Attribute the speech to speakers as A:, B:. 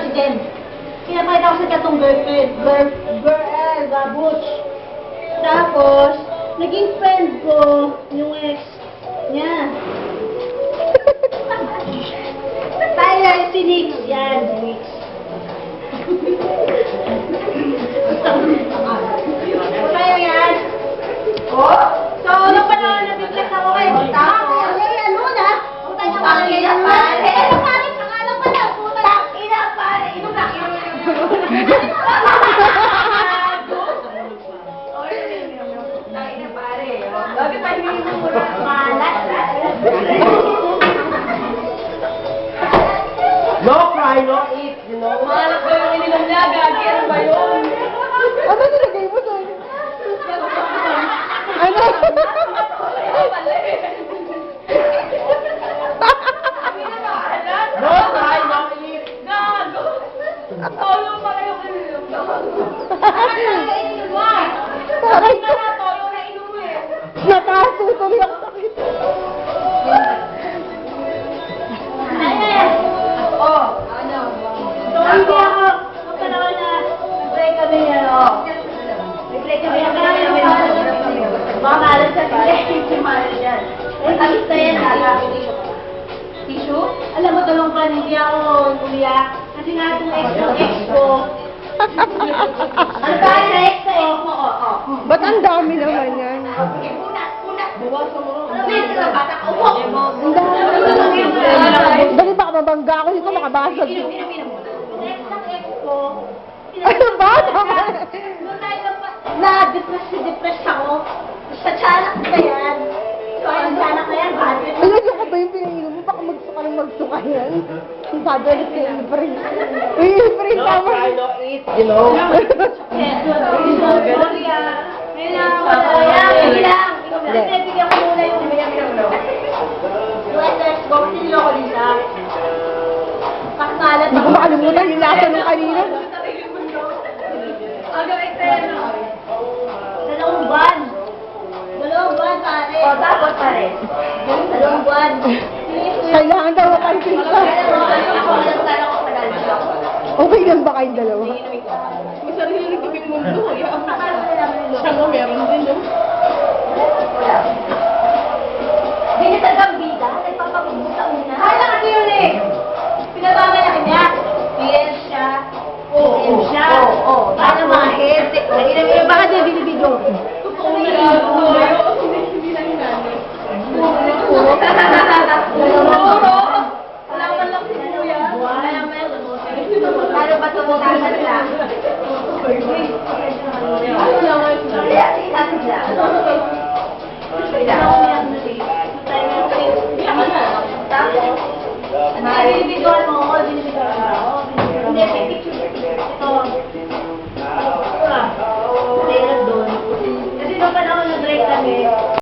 A: si Jen. Pinapakita ko sa katong girlfriend. Girl, babuch. Tapos, naging friend ko yung ex niya. Tyler, si Nix. Yan, si Nix. Kayo yan? Oh? So, nung panahon nag-reflect ako kayo. Tapos, ano na? Puta niya pare. Ano pare? Pangalan pa lang. Puta. Ina pare. Ino na. Bakit tayo hindi mo na malat?
B: No cry, no eat, you know?
A: Malat ko yung ininom niya. Gagi, ano ba yun?
C: Ano nilagay mo doon? Ano?
B: No cry, no eat.
A: Gago! Tolo pala yung ininom. Bakit talaga ininom mo? Bakit ka na tolo na inom eh?
C: Nataso tuloy ako sakit.
A: Ayan! Oh! Ano? So, hindi ako magpanahon na nag-break kami ano. Nag-break kami mga malas sa si Malas yan. Eh, tapos na yan tissue? Alam mo, tulong pa, hindi ako umiyak. Kasi nga itong ex ko. Ano ba yung ex mo?
C: Ba't ang dami naman yan?
A: Sige, una. Bawasan mo. Ano ba yung bata ka? Upo!
C: Ang dami. Dali baka mabangga ako dito makabasag.
A: Inom. Ex ko.
C: Ano ba?
A: Nung tayo na-depress ako. Sa tiyanak ba yan? So, ang tiyanak na yan, bakit?
C: Alam ko ba yung pinainom mo? Baka magsuka yan. Ang sabi ulit kay Ifrin. Ifrin,
B: No
C: tama.
B: cry, no eat, you know?
A: Bigyan ko muna yung US go, siniloko din siya. Kakalat
C: Hindi ko makalimutan yung lasa nung kanina.
A: Hanggang eksena. Dalawang buwan. Pare. O, tapos pare. Dalawang buwan.
C: Kailangan daw mapansin ka. Okay lang ba kayong dalawa?
A: May sarili ko yung mundo. Siya mo meron din, no? Ganyan sa gambida, nagpapabuta una. Kala kasi yun eh. Pinababalaki niya. PM siya. PM siya. Paano mga head? Baka niya binibidyo. Totoo na lang. Hindi lang yung nanay. Puro. Wala man lang si Kuya. Paano ba tumutasan siya?